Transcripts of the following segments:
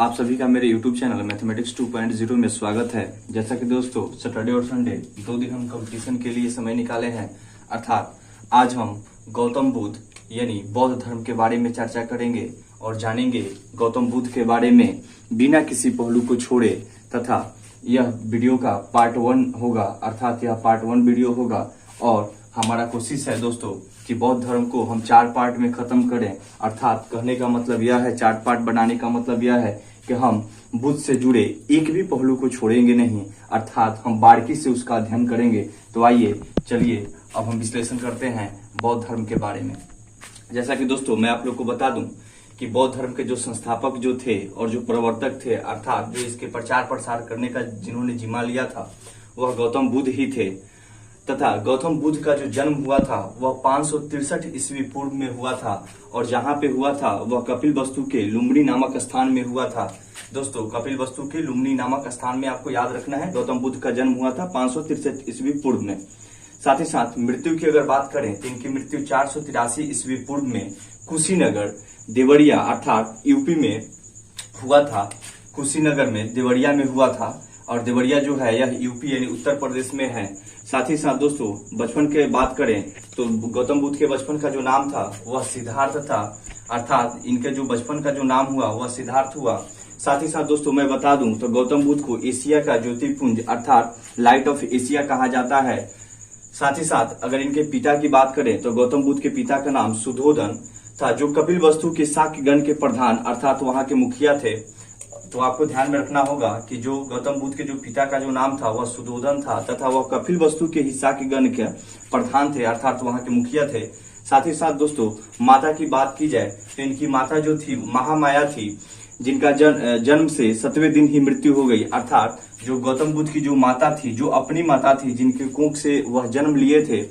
आप सभी का मेरे YouTube चैनल मैथमेटिक्स 2.0 में स्वागत है। जैसा कि दोस्तों सैटरडे और संडे 2 दिन हम कंपटीशन के लिए समय निकाले हैं, अर्थात आज हम गौतम बुद्ध यानी बौद्ध धर्म के बारे में चर्चा करेंगे और जानेंगे गौतम बुद्ध के बारे में बिना किसी पहलू को छोड़े, तथा यह वीडियो का पार्ट 1 होगा, अर्थात यह पार्ट 1 वीडियो होगा। और हमारा कोशिश है दोस्तों कि बौद्ध धर्म को हम 4 पार्ट में खत्म करें, अर्थात कहने का मतलब यह है, 4 पार्ट बनाने का मतलब यह है कि हम बुद्ध से जुड़े एक भी पहलू को छोड़ेंगे नहीं, अर्थात हम बारीकी से उसका अध्ययन करेंगे। तो आइए चलिए अब हम विश्लेषण करते हैं बौद्ध धर्म के बारे में। जैसा कि दोस्तों मैं आप लोग को बता दूं कि बौद्ध धर्म के जो संस्थापक जो थे और जो प्रवर्तक थे, अर्थात जो इसके प्रचार प्रसार करने का जिन्होंने जिम्मा लिया था, वह गौतम बुद्ध ही थे। तथा गौतम बुद्ध का जो जन्म हुआ था वह 563 ईस्वी पूर्व में हुआ था, और जहाँ पे हुआ था वह कपिलवस्तु के लुम्बिनी नामक स्थान में हुआ था। दोस्तों कपिलवस्तु के लुम्बिनी नामक स्थान में आपको याद रखना है, गौतम बुद्ध का जन्म हुआ था 563 ईस्वी पूर्व में। साथ ही साथ मृत्यु की अगर बात करें तो इनकी मृत्यु 483 ईस्वी पूर्व में कुशीनगर देवरिया अर्थात यूपी में हुआ था। कुशीनगर में देवरिया में हुआ था, और देवरिया जो है यह यूपी यानी उत्तर प्रदेश में है। साथ ही साथ दोस्तों बचपन के बात करें तो गौतम बुद्ध के बचपन का जो नाम था वह सिद्धार्थ था, अर्थात इनके जो बचपन का जो नाम हुआ वह सिद्धार्थ हुआ। साथ ही साथ दोस्तों मैं बता दूं तो गौतम बुद्ध को एशिया का ज्योतिपुंज अर्थात लाइट ऑफ एशिया कहा जाता है। साथ ही साथ अगर इनके पिता की बात करें तो गौतम बुद्ध के पिता का नाम सुधोधन था, जो कपिलवस्तु के शाक्य गण के प्रधान अर्थात वहां के मुखिया थे। तो आपको ध्यान में रखना होगा कि जो गौतम बुद्ध के जो पिता का जो नाम था वह सुधोधन था, तथा वह कपिलवस्तु के ही शाक्य गण के प्रधान थे, अर्थात वहां के मुखिया थे। साथ ही साथ दोस्तों माता की बात की जाए तो इनकी माता जो थी महामाया थी, जिनका जन्म से 7वें दिन ही मृत्यु हो गई। अर्थात जो गौतम बुद्ध की जो माता थी, जो अपनी माता थी, जिनके कोख से वह जन्म लिए थे,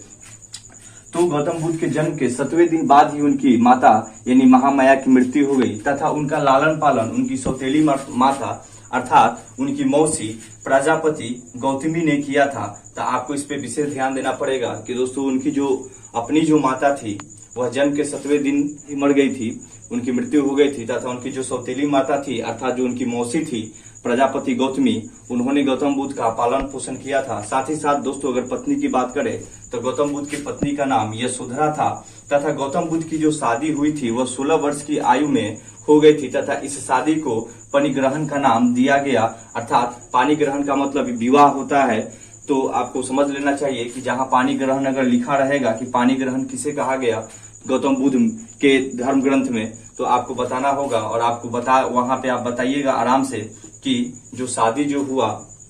तो गौतम बुद्ध के जन्म के 7वें दिन बाद ही उनकी माता यानी महामाया की मृत्यु हो गई, तथा उनका लालन पालन उनकी सौतेली माता अर्थात उनकी मौसी प्रजापति गौतमी ने किया था। तो आपको इस पे विशेष ध्यान देना पड़ेगा कि दोस्तों उनकी जो अपनी जो माता थी वह जन्म के 7वें दिन ही मर गई थी, उनकी मृत्यु हो गई थी, तथा उनकी जो सौतेली माता थी अर्थात जो उनकी मौसी थी प्रजापति गौतमी, उन्होंने गौतम बुद्ध का पालन पोषण किया था। साथ ही साथ दोस्तों अगर पत्नी की बात करें तो गौतम बुद्ध की पत्नी का नाम यशोधरा था, तथा गौतम बुद्ध की जो शादी हुई थी वह 16 वर्ष की आयु में हो गई थी, तथा इस शादी को पाणिग्रहण का नाम दिया गया। अर्थात पाणिग्रहण का मतलब विवाह होता है। तो आपको समझ लेना चाहिए कि जहाँ पाणिग्रहण अगर लिखा रहेगा कि पाणिग्रहण किसे कहा गया गौतम बुद्ध के धर्म ग्रंथ में, तो आपको बताना होगा, और आपको वहां पे आप बताइएगा आराम से कि जो शादी जो हुआ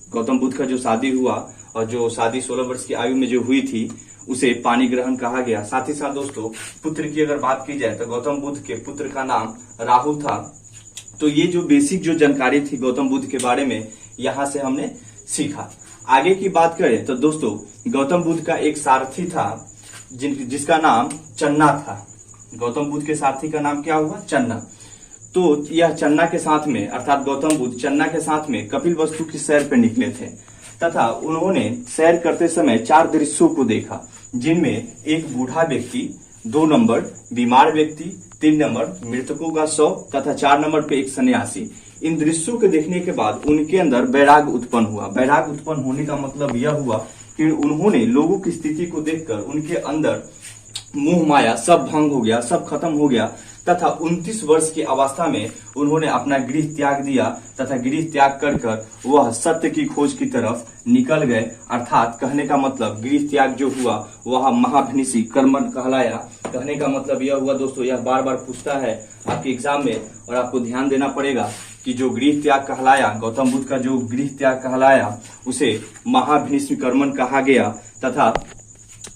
गौतम बुद्ध का जो शादी हुआ और जो शादी 16 वर्ष की आयु में जो हुई थी उसे पाणिग्रहण कहा गया। साथ ही साथ दोस्तों पुत्र की अगर बात की जाए तो गौतम बुद्ध के पुत्र का नाम राहुल था। तो ये जो बेसिक जो जानकारी थी गौतम बुद्ध के बारे में यहाँ से हमने सीखा। आगे की बात करें तो दोस्तों गौतम बुद्ध का एक सारथी था जिसका नाम चन्ना था। गौतम बुद्ध के सारथी का नाम क्या हुआ? चन्ना। तो यह चन्ना के साथ में अर्थात गौतम बुद्ध चन्ना के साथ में कपिलवस्तु की सैर पर निकले थे, तथा उन्होंने सैर करते समय 4 दृश्यों को देखा, जिनमें एक बूढ़ा व्यक्ति, 2 नंबर बीमार व्यक्ति, 3 नंबर मृतकों का शव, तथा 4 नंबर पे एक सन्यासी। इन दृश्यों को देखने के बाद उनके अंदर वैराग्य उत्पन्न हुआ। वैराग्य उत्पन्न होने का मतलब यह हुआ कि उन्होंने लोगों की स्थिति को देखकर उनके अंदर मोह माया सब भंग हो गया, सब खत्म हो गया, तथा 29 वर्ष की अवस्था में उन्होंने अपना गृह त्याग दिया, तथा गृह त्याग कर वह सत्य की खोज की तरफ निकल गए। अर्थात कहने का मतलब गृह त्याग जो हुआ वह महाभिनिषी कर्मण कहलाया। कहने का मतलब यह हुआ दोस्तों, यह बार बार पूछता है आपके एग्जाम में, और आपको ध्यान देना पड़ेगा कि जो गृह त्याग कहलाया, गौतम बुद्ध का जो गृह त्याग कहलाया उसे महाभिनिषी कर्मण कहा गया, तथा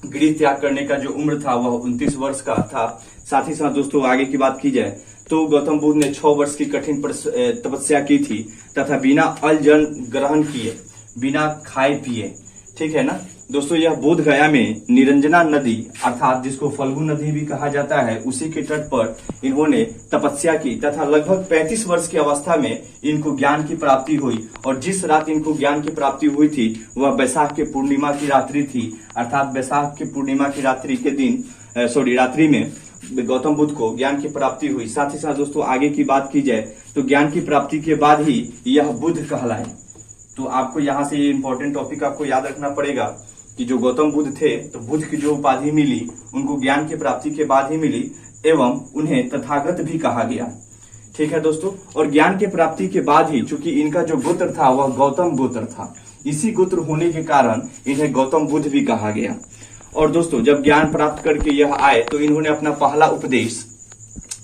गृह त्याग करने का जो उम्र था वह 29 वर्ष का था। साथ ही साथ दोस्तों आगे की बात की जाए तो गौतम बुद्ध ने 6 वर्ष की कठिन तपस्या की थी, तथा बिना अन्न जल ग्रहण किए, बिना खाए पिए, ठीक है ना दोस्तों। यह बोध गया में निरंजना नदी अर्थात जिसको फल्गु नदी भी कहा जाता है, उसी के तट पर इन्होंने तपस्या की, तथा लगभग 35 वर्ष की अवस्था में इनको ज्ञान की प्राप्ति हुई। और जिस रात इनको ज्ञान की प्राप्ति हुई थी वह बैसाख के पूर्णिमा की रात्रि थी, अर्थात बैसाख की पूर्णिमा की रात्रि के दिन रात्रि में गौतम बुद्ध को ज्ञान की प्राप्ति हुई। साथ ही साथ दोस्तों आगे की बात की जाए तो ज्ञान की प्राप्ति के बाद ही यह बुद्ध कहलाए। तो आपको यहाँ से ये इंपॉर्टेंट टॉपिक आपको याद रखना पड़ेगा कि जो गौतम बुद्ध थे तो बुद्ध की जो उपाधि मिली उनको ज्ञान की प्राप्ति के बाद ही मिली एवं उन्हें तथागत भी कहा गया। ठीक है दोस्तों, और ज्ञान की प्राप्ति के बाद ही चूंकि इनका जो गोत्र था वह गौतम गोत्र था, इसी गोत्र होने के कारण इन्हें गौतम बुद्ध भी कहा गया। और दोस्तों जब ज्ञान प्राप्त करके यह आए तो इन्होंने अपना पहला उपदेश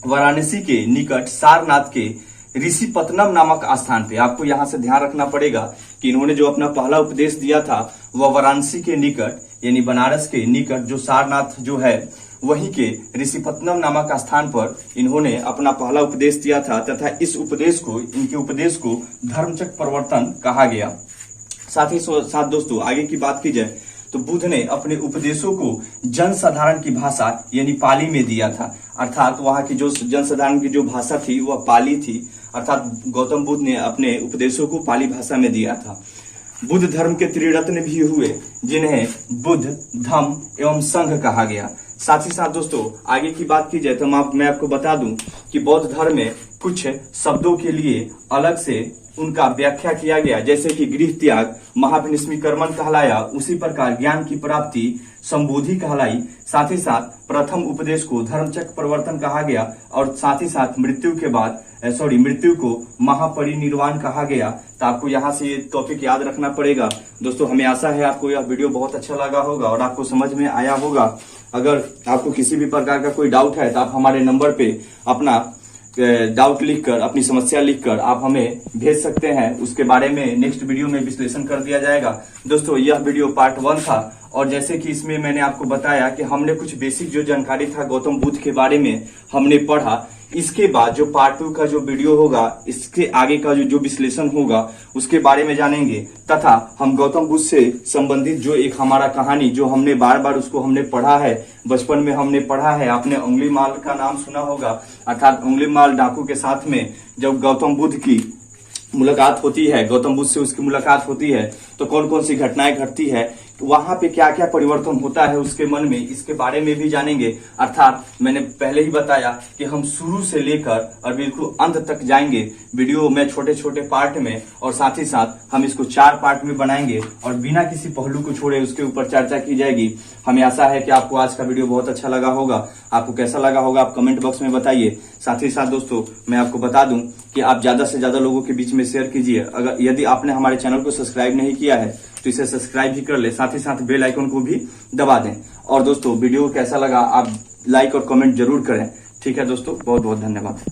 वाराणसी के निकट सारनाथ के ऋषिपत्तनम नामक स्थान पे, आपको यहाँ से ध्यान रखना पड़ेगा कि इन्होंने जो अपना पहला उपदेश दिया था वह वाराणसी के निकट यानी बनारस के निकट जो सारनाथ जो है वहीं के ऋषिपत्तनम नामक स्थान पर इन्होंने अपना पहला उपदेश दिया था तथा इस उपदेश को, इनके उपदेश को धर्मचक्र प्रवर्तन कहा गया। साथ ही साथ दोस्तों आगे की बात की जाए तो बुद्ध ने अपने उपदेशों को जनसाधारण की भाषा यानी पाली में दिया था, अर्थात वहां की जो जनसाधारण की जो भाषा थी वह पाली थी, अर्थात गौतम बुद्ध ने अपने उपदेशों को पाली भाषा में दिया था। बुद्ध धर्म के त्रिरत्न भी हुए जिन्हें बुद्ध, धम्म एवं संघ कहा गया। साथ ही साथ दोस्तों आगे की बात की जाए तो मैं आपको बता दूं कि बौद्ध धर्म में कुछ शब्दों के लिए अलग से उनका व्याख्या किया गया, जैसे कि गृह त्याग महाभिनिष्मीकर्मण कहलाया, उसी प्रकार ज्ञान की प्राप्ति संबोधि कहलाई। साथ ही साथ प्रथम उपदेश को धर्मचक्र प्रवर्तन कहा गया और साथ ही साथ मृत्यु को महापरिनिर्वाण कहा गया। तो आपको यहाँ से ये टॉपिक याद रखना पड़ेगा। दोस्तों हमें आशा है आपको यह वीडियो बहुत अच्छा लगा होगा और आपको समझ में आया होगा। अगर आपको किसी भी प्रकार का कोई डाउट है तो आप हमारे नंबर पे अपना डाउट लिखकर, अपनी समस्या लिखकर आप हमें भेज सकते हैं। उसके बारे में नेक्स्ट वीडियो में विश्लेषण कर दिया जाएगा। दोस्तों यह वीडियो पार्ट 1 था और जैसे कि इसमें मैंने आपको बताया कि हमने कुछ बेसिक जो जानकारी था गौतम बुद्ध के बारे में हमने पढ़ा। इसके बाद जो पार्ट 2 का जो वीडियो होगा, इसके आगे का जो विश्लेषण होगा उसके बारे में जानेंगे तथा हम गौतम बुद्ध से संबंधित जो एक हमारा कहानी जो हमने बार बार उसको हमने पढ़ा है, बचपन में हमने पढ़ा है। आपने अंगुलीमाल का नाम सुना होगा, अर्थात अंगुलीमाल डाकू के साथ में जब गौतम बुद्ध की मुलाकात होती है, गौतम बुद्ध से उसकी मुलाकात होती है तो कौन कौन सी घटनाएं घटती है, वहां पे क्या क्या परिवर्तन होता है उसके मन में, इसके बारे में भी जानेंगे। अर्थात मैंने पहले ही बताया कि हम शुरू से लेकर और बिल्कुल अंत तक जाएंगे वीडियो में छोटे छोटे पार्ट में, और साथ ही साथ हम इसको 4 पार्ट में बनाएंगे और बिना किसी पहलू को छोड़े उसके ऊपर चर्चा की जाएगी। हमें आशा है कि आपको आज का वीडियो बहुत अच्छा लगा होगा। आपको कैसा लगा होगा आप कमेंट बॉक्स में बताइए। साथ ही साथ दोस्तों मैं आपको बता दूं कि आप ज्यादा से ज्यादा लोगों के बीच में शेयर कीजिए। अगर यदि आपने हमारे चैनल को सब्सक्राइब नहीं किया है तो इसे सब्सक्राइब भी कर ले, साथ ही साथ बेल आइकन को भी दबा दें। और दोस्तों वीडियो कैसा लगा आप लाइक और कमेंट जरूर करें। ठीक है दोस्तों, बहुत बहुत धन्यवाद।